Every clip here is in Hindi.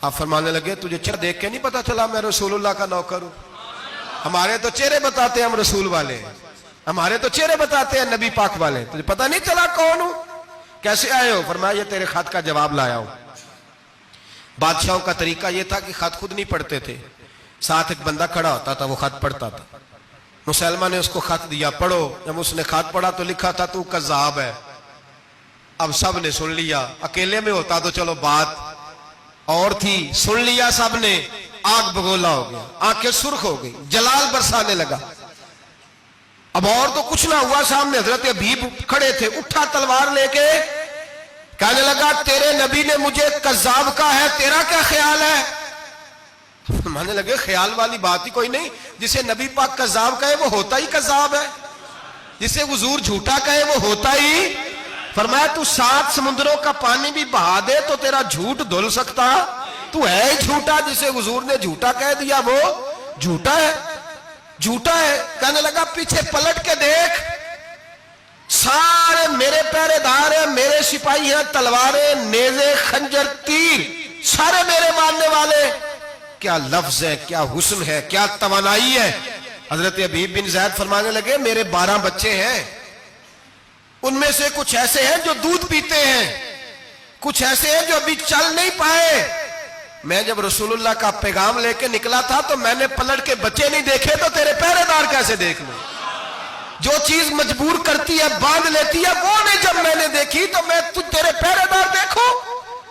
आप फरमाने लगे तुझे चेहरा देख के नहीं पता चला मैं रसूलुल्लाह का नौकर हूं? हमारे तो चेहरे बताते हैं हम रसूल वाले, हमारे तो चेहरे बताते हैं नबी पाक वाले, तुझे पता नहीं चला कौन हूं? कैसे आए हो? फरमाया ये तेरे खत का जवाब लाया हूं। बादशाहों का तरीका यह था कि खत खुद नहीं पढ़ते थे, साथ एक बंदा खड़ा होता था, वो खत पढ़ता था। मुसलमान ने उसको खत दिया, पढ़ो। जब उसने खत पढ़ा तो लिखा था तू कज़्ज़ाब है। अब सब ने सुन लिया, अकेले में होता तो चलो बात और थी, सुन लिया सब ने, आग बगोला हो गया, आंखें सुर्ख हो गई, जलाल बरसाने लगा। अब और तो कुछ ना हुआ, सामने हजरत अबीब खड़े थे, उठा तलवार लेके कहने लगा तेरे नबी ने मुझे कज़्ज़ाब कहा है, तेरा क्या ख्याल है? मानने लगे ख्याल वाली बात ही कोई नहीं, जिसे नबी पाक कज़्ज़ाब कहे वो होता ही कज़्ज़ाब है, जिसे हुजूर झूठा कहे वो होता ही। फरमाया तू 7 समुद्रों का पानी भी बहा दे तो तेरा झूठ धुल सकता, तू है ही झूठा, जिसे हुजूर ने झूठा कह दिया वो झूठा है, झूठा है। कहने लगा पीछे पलट के देख, सारे मेरे पहरेदार हैं, मेरे सिपाही हैं, तलवारें, नेज़े, खंजर, तीर सारे मेरे मानने वाले। क्या लफ्ज है, क्या हुस्न है, क्या तवानाई है। हजरत अबीब बिन ज़ैद फरमाने लगे मेरे 12 बच्चे हैं, उनमें से कुछ ऐसे हैं जो दूध पीते हैं, कुछ ऐसे हैं जो अभी चल नहीं पाए। मैं जब रसूलुल्लाह का पैगाम लेके निकला था तो मैंने पलट के बच्चे नहीं देखे, तो तेरे पहरेदार कैसे देख लूं? जो चीज मजबूर करती है, बांध लेती है, वो नहीं जब मैंने देखी तो मैं तू तेरे पहरेदार देखो।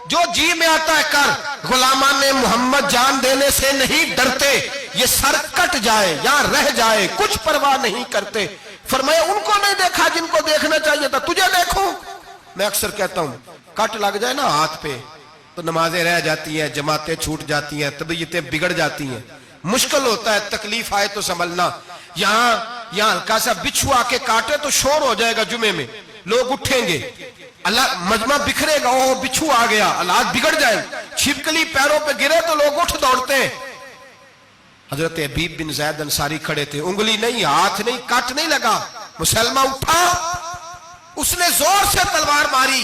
जो जी में आता है कर, गुलामा ने मोहम्मद जान देने से नहीं डरते, ये सर कट जाए या रह जाए कुछ परवाह नहीं करते। फरमाया उनको नहीं देखा जिनको देखना चाहिए था, तुझे देखूं? मैं अक्सर कहता हूं कट लग जाए ना हाथ पे तो नमाजें रह जाती हैं, जमातें छूट जाती हैं, तबीयतें बिगड़ जाती हैं, मुश्किल होता है, तकलीफ आए तो संभलना। यहां हल्का सा बिच्छू आके काटे तो शोर हो जाएगा, जुमे में लोग उठेंगे, अल्लाह मजमा बिखरेगा, ओ बिच्छू आ गया, हालात बिगड़ जाए। छिपकली पैरों पे गिरे तो लोग उठ दौड़ते हैं। हजरत अबीब बिन ज़ैद अंसारी खड़े थे, उंगली नहीं, हाथ नहीं, कट नहीं लगा। मुसलमान उठा, उसने जोर से तलवार मारी,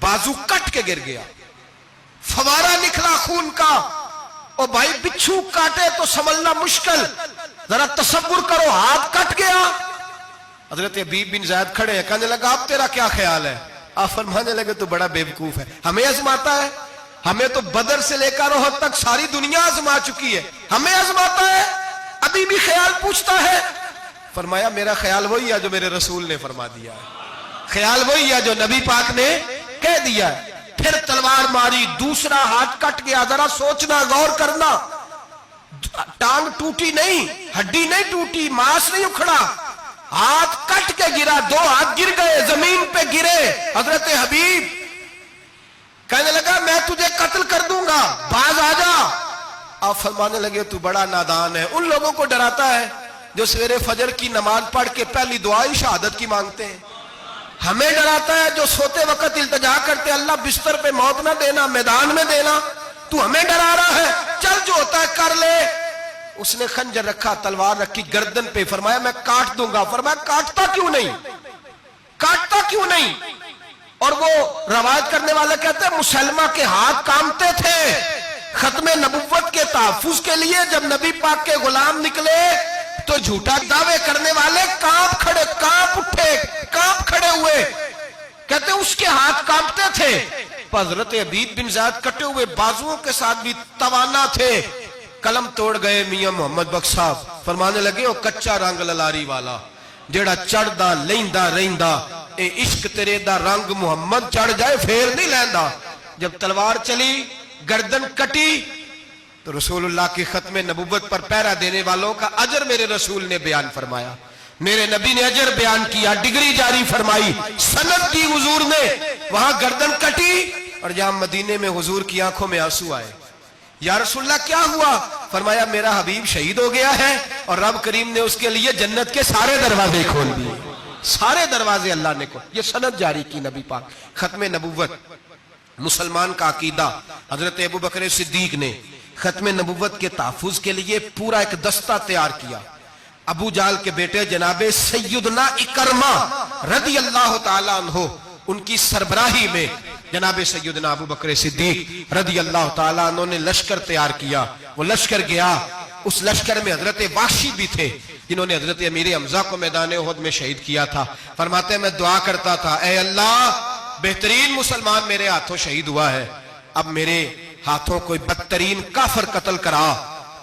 बाजू कट के गिर गया, फवारा निकला खून का। ओ भाई बिच्छू काटे तो संभलना मुश्किल, जरा तसव्वुर करो, हाथ कट गया। हजरत अबीब बिन ज़ैद खड़े हैं, कहने लगा अब तेरा क्या ख्याल है? आप फरमाने लगे तू बड़ा बेवकूफ है, हमें आजमाता है, हमें तो बदर से लेकर ओहद तक सारी दुनिया आजमा चुकी है, हमें आजमाता है, अभी भी ख्याल पूछता है। फरमाया मेरा ख्याल वही है जो मेरे रसूल ने फरमा दिया है, ख्याल वही है जो नबी पाक ने कह दिया है। फिर तलवार मारी, दूसरा हाथ कट गया। जरा सोचना, गौर करना, टांग टूटी नहीं, हड्डी नहीं टूटी, मांस नहीं उखड़ा, हाथ कट के गिरा, 2 हाथ गिर गए, जमीन पे गिरे। हजरत हबीब कहने लगा मैं तुझे कत्ल कर दूंगा, बाज आ जा। आप फरमाने लगे तू बड़ा नादान है। उन लोगों को डराता है जो सवेरे फजर की नमाज पढ़ के पहली दुआ ही शहादत की मांगते हैं। हमें डराता है जो सोते वक्त इल्तिजा करते अल्लाह बिस्तर पे मौत ना देना, मैदान में देना। तू हमें डरा रहा है, चल जो होता है कर ले। उसने खंजर रखा, तलवार रखी गर्दन पे, फरमाया मैं काट दूंगा। फरमाया काटता क्यों नहीं, काटता क्यों नहीं? और वो रवायत करने वाले कहते हैं मुसलमा के हाथ कांपते थे खत्मे नबुव्वत के तहफ्फुज के लिए। जब नबी पाक के गुलाम निकले तो झूठा दावे करने वाले कांप खड़े, कांप उठे, कांप खड़े हुए। कहते उसके हाथ कांपते थे। हजरत अबीब बिन ज़ैद कटे हुए बाजुओं के साथ भी तवाना थे, कलम तोड़ गए मियां मोहम्मद बख्श साहब। फरमाने लगे ओ कच्चा रंग ललारी वाला जेड़ा चढ़दा लेंदा रहिंदा, ए इश्क तेरे दा रंग मुहम्मद चढ़ जाए फेर नहीं लैंदा। जब तलवार चली, गर्दन कटी, तो रसूलुल्लाह की खत्मे नबुव्वत पर पहरा देने वालों का अजर मेरे रसूल ने बयान फरमाया, मेरे नबी ने अजर बयान किया, डिग्री जारी फरमाई, सनद दी हुजूर ने। वहां गर्दन कटी और जहां मदीने में हुजूर की आंखों में आंसू आए। या रसूलल्लाह क्या हुआ? फरमाया मेरा हबीब शहीद हो गया है और रब करीम ने उसके लिए जन्नत के सारे दरवाजे खोल दिए, सारे दरवाजे अल्लाह ने खोल। ये सनद जारी की नबी पाक, खत्मे नबुव्वत। मुसलमान का अकीदा, हजरत अबू बकर सिद्दीक ने खत्मे नबुव्वत के तहफ्फुज के लिए पूरा एक दस्ता तैयार किया। अबू जाल के बेटे जनाबे सैयदना इकरमा रज़ी अल्लाह ताला अन्हु, उनकी सरबराही में जनाब सैयदना अबू बकर सिद्दीक रदी अल्लाह ताला अन्हु ने लश्कर तैयार किया। वो लश्कर गया, उस लश्कर में हजरत वाशी भी थे जिन्होंने हजरत अमीर हमजा को मैदान उहद में शहीद किया था। फरमाते मैं दुआ करता था, ऐ अल्लाह बेहतरीन मुसलमान मेरे हाथों शहीद हुआ है, अब मेरे हाथों कोई बदतरीन काफिर कत्ल करा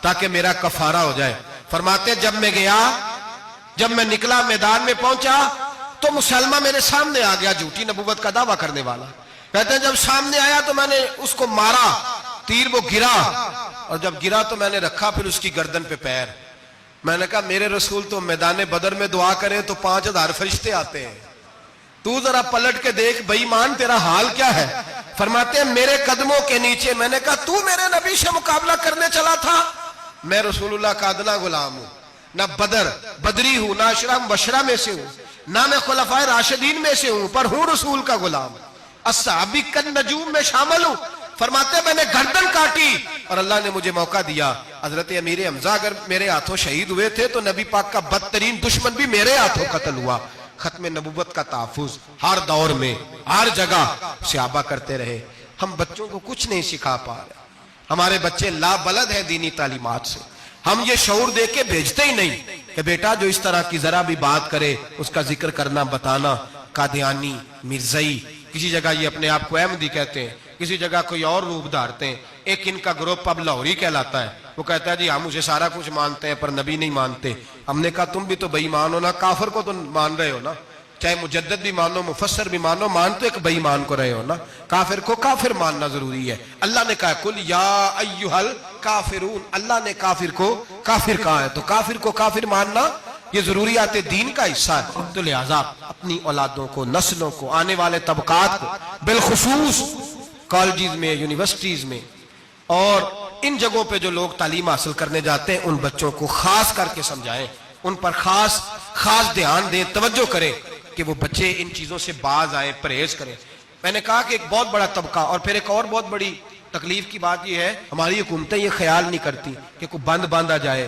ताकि मेरा कफारा हो जाए। फरमाते जब मैं गया, जब मैं निकला मैदान में पहुंचा तो मुसलमा मेरे सामने आ गया, झूठी नबूवत का दावा करने वाला। कहते हैं जब सामने आया तो मैंने उसको मारा, तीर वो गिरा, और जब गिरा तो मैंने रखा फिर उसकी गर्दन पे पैर। मैंने कहा मेरे रसूल तो मैदान बदर में दुआ करें तो 5000 फरिश्ते आते हैं, तू जरा पलट के देख बेईमान तेरा हाल क्या है। फरमाते हैं मेरे कदमों के नीचे, मैंने कहा तू मेरे नबी से मुकाबला करने चला था? मैं रसूलुल्लाह का अदना गुलाम हूं, ना बदरी हूं, ना अशरा बशरा में से हूं, ना मैं खुलफाए राशिदीन में से हूं, पर हूं रसूल का गुलाम, अस्हाबी कन नजूम में शामिल हूं। फरमाते मैंने गर्दन काटी और अल्लाह ने मुझे मौका दिया। हजरत अमीर हमजा अगर मेरे हाथों शहीद हुए थे तो नबी पाक का बदतरीन दुश्मन भी मेरे हाथों कत्ल हुआ। खत्म नबूवत का तहफ़्फ़ुज़ हर दौर में हर जगह सहाबा करते रहे। हम बच्चों को कुछ नहीं सिखा पा रहे, हमारे बच्चे लाबलद है दीनी तालीमात से। हम ये शऊर दे के भेजते ही नहीं कि बेटा जो इस तरह की जरा भी बात करे उसका जिक्र करना बताना। कादियानी, मिर्जई, किसी जगह ये अपने आप को अहमदी कहते हैं, किसी जगह कोई और रूप धारते हैं। एक इनका ग्रुप अब लाहौरी कहलाता है, वो कहता है जी हम उसे सारा कुछ मानते हैं पर नबी नहीं मानते। हमने कहा तुम भी तो बेईमान हो ना, काफिर को तो मान रहे हो ना, चाहे मुजद्दिद भी मानो मुफस्सर भी मानो, मान तो एक बेईमान को रहे हो ना, काफिर को काफिर मानना जरूरी है। अल्लाह ने कहा कुल या अय्युहल काफिरून, अल्लाह ने काफिर को काफिर कहा है, तो काफिर को काफिर मानना ये जरूरियात दीन का हिस्सा है। तो लिहाजा अपनी औलादों को, नस्लों को, आने वाले तबकात को, बिलखुसूस कॉलेज में, यूनिवर्सिटीज में और इन जगहों पे जो लोग तालीम हासिल करने जाते हैं उन बच्चों को खास करके समझाएं, उन पर खास ध्यान दें, तवज्जो करें कि वो बच्चे इन चीजों से बाज आए, परहेज करें। मैंने कहा कि एक बहुत बड़ा तबका, और फिर एक और बहुत बड़ी तकलीफ की बात यह है हमारी हुकूमतें ये ख्याल नहीं करती कि कोई बंद बांधा जाए,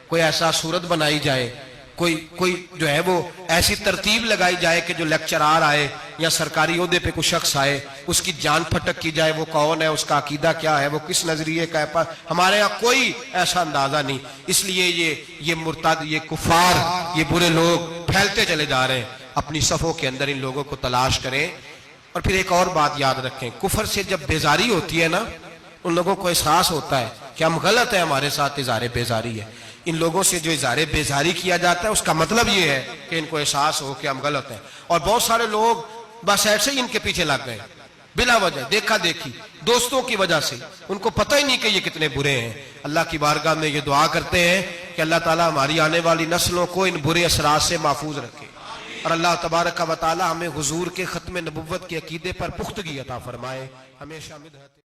कोई ऐसा सूरत बनाई जाए, कोई जो है वो ऐसी तरतीब लगाई जाए कि जो लेक्चरार आए या सरकारी ओहदे पे कोई शख्स आए उसकी जान फटक की जाए, वो कौन है, उसका अकीदा क्या है, वो किस नजरिए का है। हमारे यहाँ कोई ऐसा अंदाजा नहीं, इसलिए ये मुर्ताद, ये कुफार, ये बुरे लोग फैलते चले जा रहे हैं। अपनी सफ़ों के अंदर इन लोगों को तलाश करें। और फिर एक और बात याद रखें, कुफर से जब बेजारी होती है ना, उन लोगों को एहसास होता है कि हम गलत है, हमारे साथ इज़हारे बेजारी है। इन लोगों से जो इज़हारे बेजारी किया जाता है उसका मतलब ये है कि इनको एहसास हो कि हम गलत हैं। और बहुत सारे लोग बस ऐसे ही इनके पीछे लग गए बिला वजह, देखा देखी, दोस्तों की वजह से, उनको पता ही नहीं कि ये कितने बुरे हैं। अल्लाह की बारगाह में ये दुआ करते हैं कि अल्लाह ताला हमारी आने वाली नस्लों को इन बुरे असरात से महफूज रखे और अल्लाह तबारक व तआला हमें हुजूर के खत्म नबुव्वत के अकीदे पर पुख्तगी अता फरमाए। हमेशा